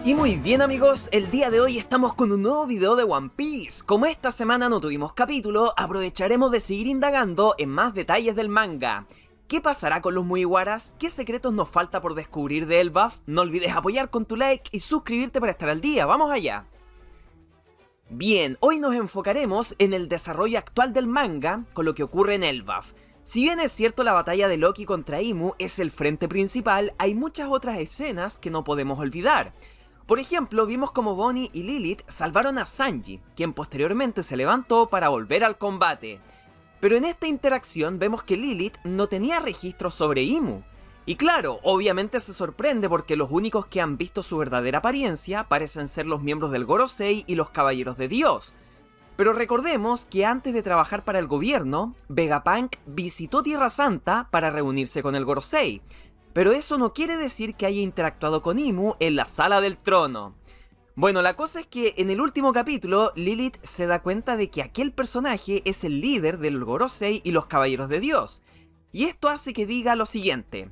Y muy bien amigos, el día de hoy estamos con un nuevo video de One Piece. Como esta semana no tuvimos capítulo, aprovecharemos de seguir indagando en más detalles del manga. ¿Qué pasará con los Mugiwaras? ¿Qué secretos nos falta por descubrir de Elbaf? No olvides apoyar con tu like y suscribirte para estar al día, ¡vamos allá! Bien, hoy nos enfocaremos en el desarrollo actual del manga con lo que ocurre en Elbaf. Si bien es cierto la batalla de Loki contra Imu es el frente principal, hay muchas otras escenas que no podemos olvidar. Por ejemplo, vimos como Bonnie y Lilith salvaron a Sanji, quien posteriormente se levantó para volver al combate. Pero en esta interacción vemos que Lilith no tenía registros sobre Imu. Y claro, obviamente se sorprende porque los únicos que han visto su verdadera apariencia parecen ser los miembros del Gorosei y los Caballeros de Dios. Pero recordemos que antes de trabajar para el gobierno, Vegapunk visitó Tierra Santa para reunirse con el Gorosei. Pero eso no quiere decir que haya interactuado con Imu en la Sala del Trono. Bueno, la cosa es que en el último capítulo, Lilith se da cuenta de que aquel personaje es el líder del Gorosei y los Caballeros de Dios. Y esto hace que diga lo siguiente: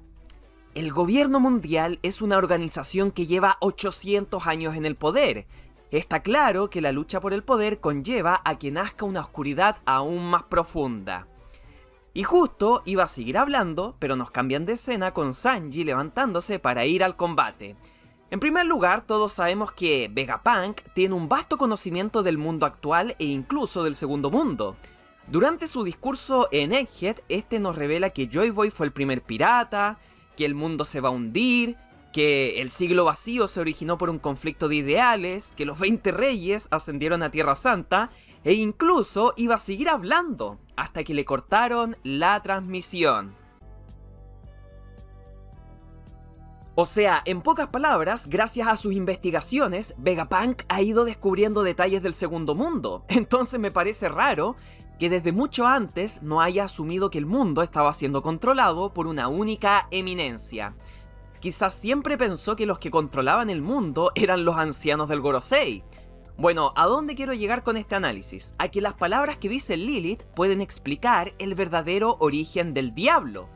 el gobierno mundial es una organización que lleva 800 años en el poder. Está claro que la lucha por el poder conlleva a que nazca una oscuridad aún más profunda. Y justo iba a seguir hablando, pero nos cambian de escena con Sanji levantándose para ir al combate. En primer lugar, todos sabemos que Vegapunk tiene un vasto conocimiento del mundo actual e incluso del segundo mundo. Durante su discurso en Egghead, este nos revela que Joy Boy fue el primer pirata, que el mundo se va a hundir, que el siglo vacío se originó por un conflicto de ideales, que los 20 reyes ascendieron a Tierra Santa, e incluso iba a seguir hablando, hasta que le cortaron la transmisión. O sea, en pocas palabras, gracias a sus investigaciones, Vegapunk ha ido descubriendo detalles del segundo mundo. Entonces me parece raro que desde mucho antes no haya asumido que el mundo estaba siendo controlado por una única eminencia. Quizás siempre pensó que los que controlaban el mundo eran los ancianos del Gorosei. Bueno, ¿a dónde quiero llegar con este análisis? A que las palabras que dice Lilith pueden explicar el verdadero origen del diablo.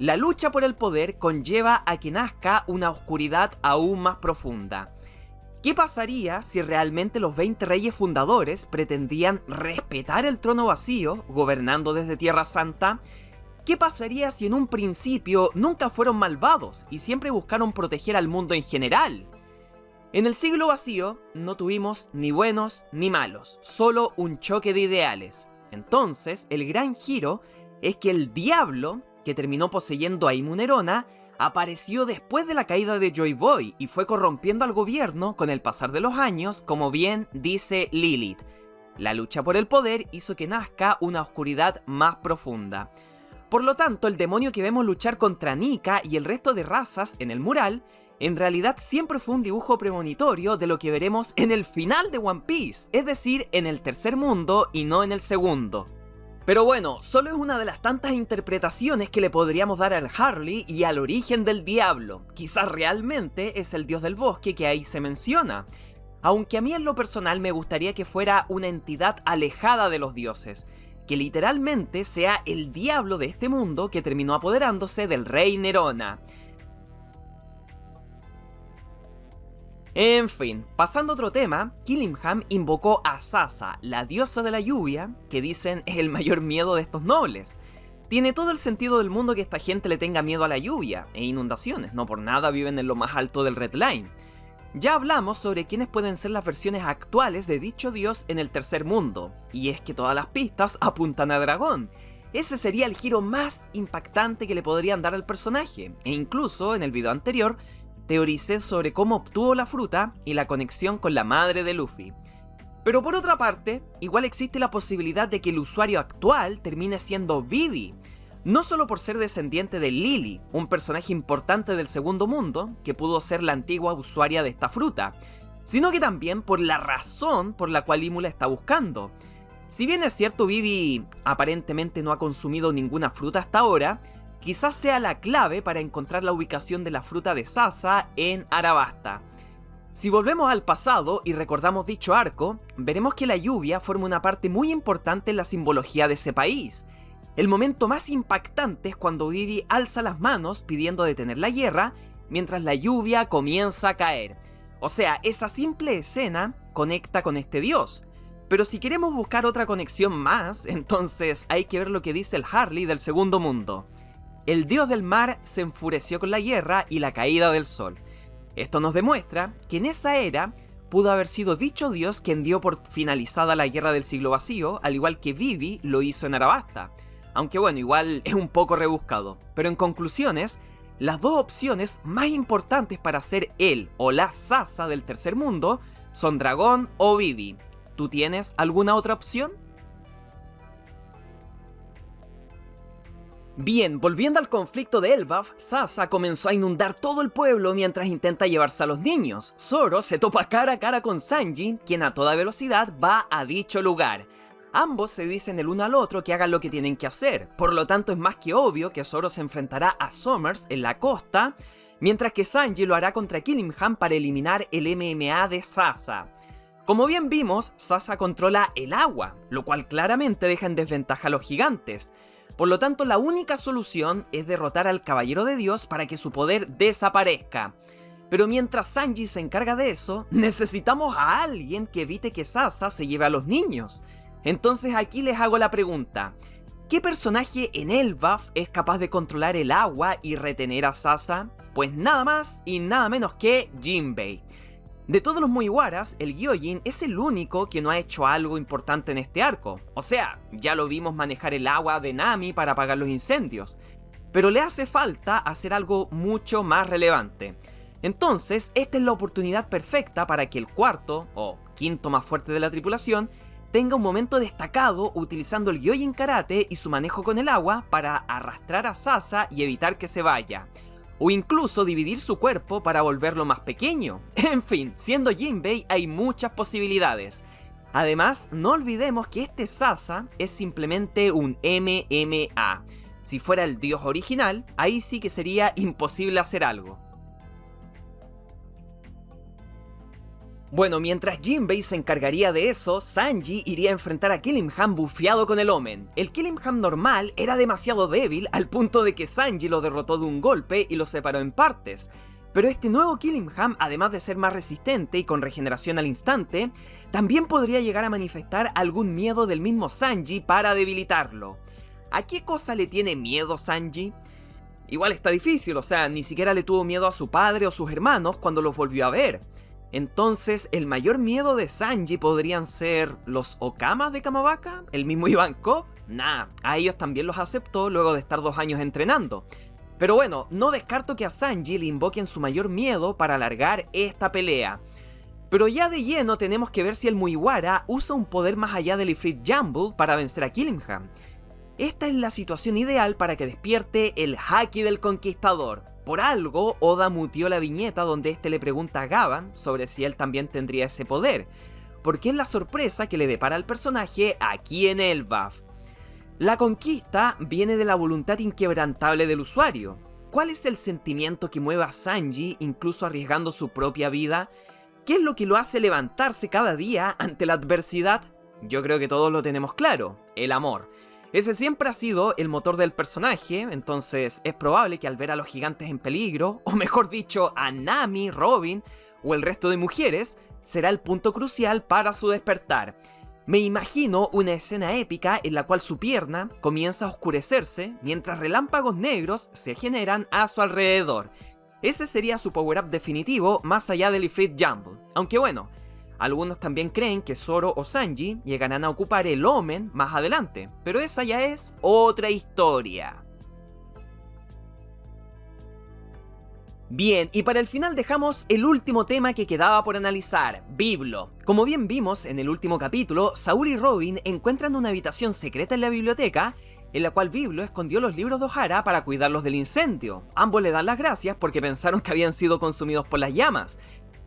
La lucha por el poder conlleva a que nazca una oscuridad aún más profunda. ¿Qué pasaría si realmente los 20 reyes fundadores pretendían respetar el trono vacío, gobernando desde Tierra Santa? ¿Qué pasaría si en un principio nunca fueron malvados y siempre buscaron proteger al mundo en general? En el siglo vacío no tuvimos ni buenos ni malos, solo un choque de ideales. Entonces, el gran giro es que el diablo, que terminó poseyendo a Imu Nerona, apareció después de la caída de Joy Boy y fue corrompiendo al gobierno con el pasar de los años, como bien dice Lilith. La lucha por el poder hizo que nazca una oscuridad más profunda. Por lo tanto, el demonio que vemos luchar contra Nika y el resto de razas en el mural, en realidad siempre fue un dibujo premonitorio de lo que veremos en el final de One Piece, es decir, en el tercer mundo y no en el segundo. Pero bueno, solo es una de las tantas interpretaciones que le podríamos dar al Harley y al origen del diablo. Quizás realmente es el dios del bosque que ahí se menciona. Aunque a mí en lo personal me gustaría que fuera una entidad alejada de los dioses, que literalmente sea el diablo de este mundo que terminó apoderándose del rey Nerona. En fin, pasando a otro tema, Killingham invocó a Sasa, la diosa de la lluvia, que dicen es el mayor miedo de estos nobles. Tiene todo el sentido del mundo que esta gente le tenga miedo a la lluvia e inundaciones, no por nada viven en lo más alto del Red Line. Ya hablamos sobre quiénes pueden ser las versiones actuales de dicho dios en el tercer mundo, y es que todas las pistas apuntan a Dragón. Ese sería el giro más impactante que le podrían dar al personaje, e incluso en el video anterior teoricé sobre cómo obtuvo la fruta y la conexión con la madre de Luffy. Pero por otra parte, igual existe la posibilidad de que el usuario actual termine siendo Vivi, no solo por ser descendiente de Lily, un personaje importante del segundo mundo que pudo ser la antigua usuaria de esta fruta, sino que también por la razón por la cual Imu la está buscando. Si bien es cierto Vivi aparentemente no ha consumido ninguna fruta hasta ahora, quizás sea la clave para encontrar la ubicación de la fruta de Sasa en Arabasta. Si volvemos al pasado y recordamos dicho arco, veremos que la lluvia forma una parte muy importante en la simbología de ese país. El momento más impactante es cuando Vivi alza las manos pidiendo detener la guerra, mientras la lluvia comienza a caer. O sea, esa simple escena conecta con este dios. Pero si queremos buscar otra conexión más, entonces hay que ver lo que dice el Harley del Segundo Mundo. El dios del mar se enfureció con la guerra y la caída del sol. Esto nos demuestra que en esa era pudo haber sido dicho dios quien dio por finalizada la guerra del siglo vacío, al igual que Vivi lo hizo en Arabasta. Aunque bueno, igual es un poco rebuscado. Pero en conclusiones, las dos opciones más importantes para ser el o la Sasa del tercer mundo son Dragón o Vivi. ¿Tú tienes alguna otra opción? Bien, volviendo al conflicto de Elbaf, Sasa comenzó a inundar todo el pueblo mientras intenta llevarse a los niños. Zoro se topa cara a cara con Sanji, quien a toda velocidad va a dicho lugar. Ambos se dicen el uno al otro que hagan lo que tienen que hacer, por lo tanto es más que obvio que Zoro se enfrentará a Summers en la costa, mientras que Sanji lo hará contra Killingham para eliminar el MMA de Sasa. Como bien vimos, Sasa controla el agua, lo cual claramente deja en desventaja a los gigantes. Por lo tanto, la única solución es derrotar al Caballero de Dios para que su poder desaparezca. Pero mientras Sanji se encarga de eso, necesitamos a alguien que evite que Sasa se lleve a los niños. Entonces aquí les hago la pregunta: ¿qué personaje en Elbaf es capaz de controlar el agua y retener a Sasa? Pues nada más y nada menos que Jinbei. De todos los Mugiwaras, el Gyojin es el único que no ha hecho algo importante en este arco. O sea, ya lo vimos manejar el agua de Nami para apagar los incendios. Pero le hace falta hacer algo mucho más relevante. Entonces, esta es la oportunidad perfecta para que el cuarto, o quinto más fuerte de la tripulación, tenga un momento destacado utilizando el Gyojin Karate y su manejo con el agua para arrastrar a Sasa y evitar que se vaya. O incluso dividir su cuerpo para volverlo más pequeño. En fin, siendo Jinbei hay muchas posibilidades. Además, no olvidemos que este Sasa es simplemente un MMA. Si fuera el dios original, ahí sí que sería imposible hacer algo. Bueno, mientras Jinbei se encargaría de eso, Sanji iría a enfrentar a Killingham bufeado con el Omen. El Killingham normal era demasiado débil al punto de que Sanji lo derrotó de un golpe y lo separó en partes. Pero este nuevo Killingham, además de ser más resistente y con regeneración al instante, también podría llegar a manifestar algún miedo del mismo Sanji para debilitarlo. ¿A qué cosa le tiene miedo Sanji? Igual está difícil, o sea, ni siquiera le tuvo miedo a su padre o sus hermanos cuando los volvió a ver. Entonces, el mayor miedo de Sanji podrían ser los Okamas de Kamabaka, el mismo Ivankov. Nah, a ellos también los aceptó luego de estar 2 años entrenando. Pero bueno, no descarto que a Sanji le invoquen su mayor miedo para alargar esta pelea. Pero ya de lleno tenemos que ver si el Mugiwara usa un poder más allá del Ifrit Jumble para vencer a Killingham. Esta es la situación ideal para que despierte el Haki del Conquistador. Por algo, Oda mutió la viñeta donde este le pregunta a Gavan sobre si él también tendría ese poder, porque es la sorpresa que le depara al personaje aquí en Elbaf. La conquista viene de la voluntad inquebrantable del usuario. ¿Cuál es el sentimiento que mueve a Sanji, incluso arriesgando su propia vida? ¿Qué es lo que lo hace levantarse cada día ante la adversidad? Yo creo que todos lo tenemos claro: el amor. Ese siempre ha sido el motor del personaje, entonces es probable que al ver a los gigantes en peligro, o mejor dicho, a Nami, Robin o el resto de mujeres, será el punto crucial para su despertar. Me imagino una escena épica en la cual su pierna comienza a oscurecerse mientras relámpagos negros se generan a su alrededor. Ese sería su power-up definitivo más allá del Ifrit Jumble, aunque bueno, algunos también creen que Zoro o Sanji llegarán a ocupar el Omen más adelante, pero esa ya es otra historia. Bien, y para el final dejamos el último tema que quedaba por analizar, Biblo. Como bien vimos en el último capítulo, Saúl y Robin encuentran una habitación secreta en la biblioteca, en la cual Biblo escondió los libros de Ohara para cuidarlos del incendio. Ambos le dan las gracias porque pensaron que habían sido consumidos por las llamas.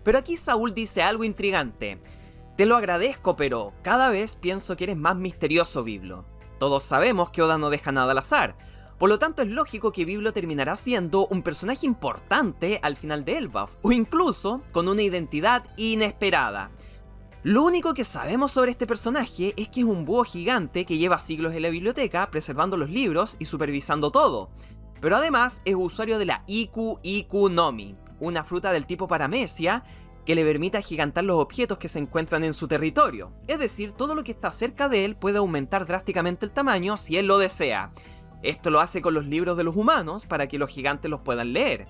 Pero aquí Saúl dice algo intrigante: te lo agradezco, pero cada vez pienso que eres más misterioso, Biblo. Todos sabemos que Oda no deja nada al azar, por lo tanto es lógico que Biblo terminará siendo un personaje importante al final de Elbaf, o incluso con una identidad inesperada. Lo único que sabemos sobre este personaje es que es un búho gigante que lleva siglos en la biblioteca preservando los libros y supervisando todo. Pero además es usuario de la Iku Iku Nomi, una fruta del tipo paramecia que le permite agigantar los objetos que se encuentran en su territorio. Es decir, todo lo que está cerca de él puede aumentar drásticamente el tamaño si él lo desea. Esto lo hace con los libros de los humanos para que los gigantes los puedan leer.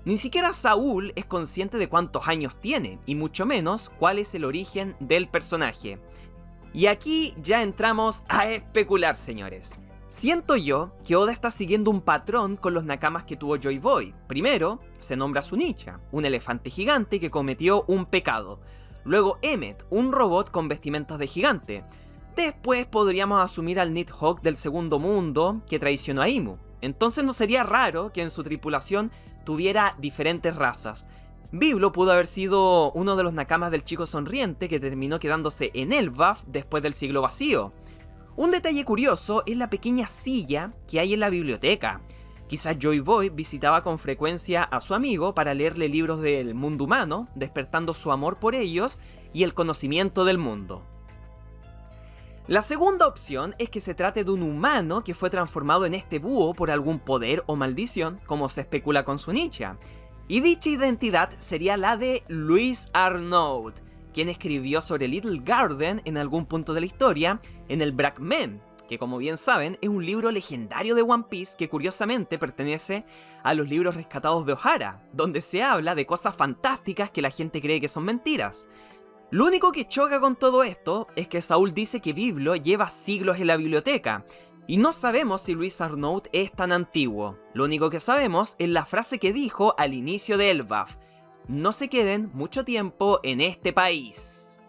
Ni siquiera Saúl es consciente de cuántos años tiene, y mucho menos cuál es el origen del personaje. Y aquí ya entramos a especular, señores. Siento yo que Oda está siguiendo un patrón con los nakamas que tuvo Joy Boy. Primero, se nombra a Zunicha, un elefante gigante que cometió un pecado. Luego Emmet, un robot con vestimentas de gigante. Después podríamos asumir al Nidhogg del segundo mundo que traicionó a Imu. Entonces no sería raro que en su tripulación tuviera diferentes razas. Biblo pudo haber sido uno de los nakamas del chico sonriente que terminó quedándose en Elbaf después del siglo vacío. Un detalle curioso es la pequeña silla que hay en la biblioteca. Quizás Joy Boy visitaba con frecuencia a su amigo para leerle libros del mundo humano, despertando su amor por ellos y el conocimiento del mundo. La segunda opción es que se trate de un humano que fue transformado en este búho por algún poder o maldición, como se especula con Zunicha. Y dicha identidad sería la de Louis Arnaud, quien escribió sobre Little Garden en algún punto de la historia, en el Brackman, que como bien saben es un libro legendario de One Piece que curiosamente pertenece a los libros rescatados de Ohara, donde se habla de cosas fantásticas que la gente cree que son mentiras. Lo único que choca con todo esto es que Saúl dice que Biblo lleva siglos en la biblioteca, y no sabemos si Louis Arnaud es tan antiguo. Lo único que sabemos es la frase que dijo al inicio de Elbaf: no se queden mucho tiempo en este país.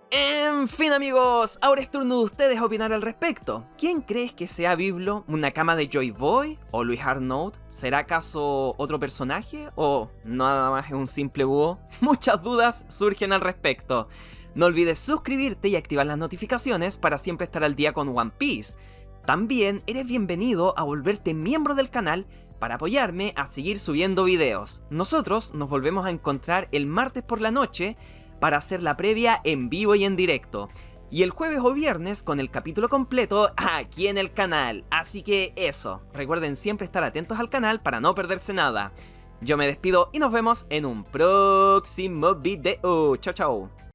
En fin, amigos, ahora es turno de ustedes a opinar al respecto. ¿Quién crees que sea Biblo? ¿Una cama de Joy Boy? ¿O Louis Arnaud? ¿Será acaso otro personaje? ¿O nada más es un simple búho? Muchas dudas surgen al respecto. No olvides suscribirte y activar las notificaciones para siempre estar al día con One Piece. También eres bienvenido a volverte miembro del canal para apoyarme a seguir subiendo videos. Nosotros nos volvemos a encontrar el martes por la noche para hacer la previa en vivo y en directo. Y el jueves o viernes con el capítulo completo aquí en el canal. Así que eso, recuerden siempre estar atentos al canal para no perderse nada. Yo me despido y nos vemos en un próximo video. Chao, chao.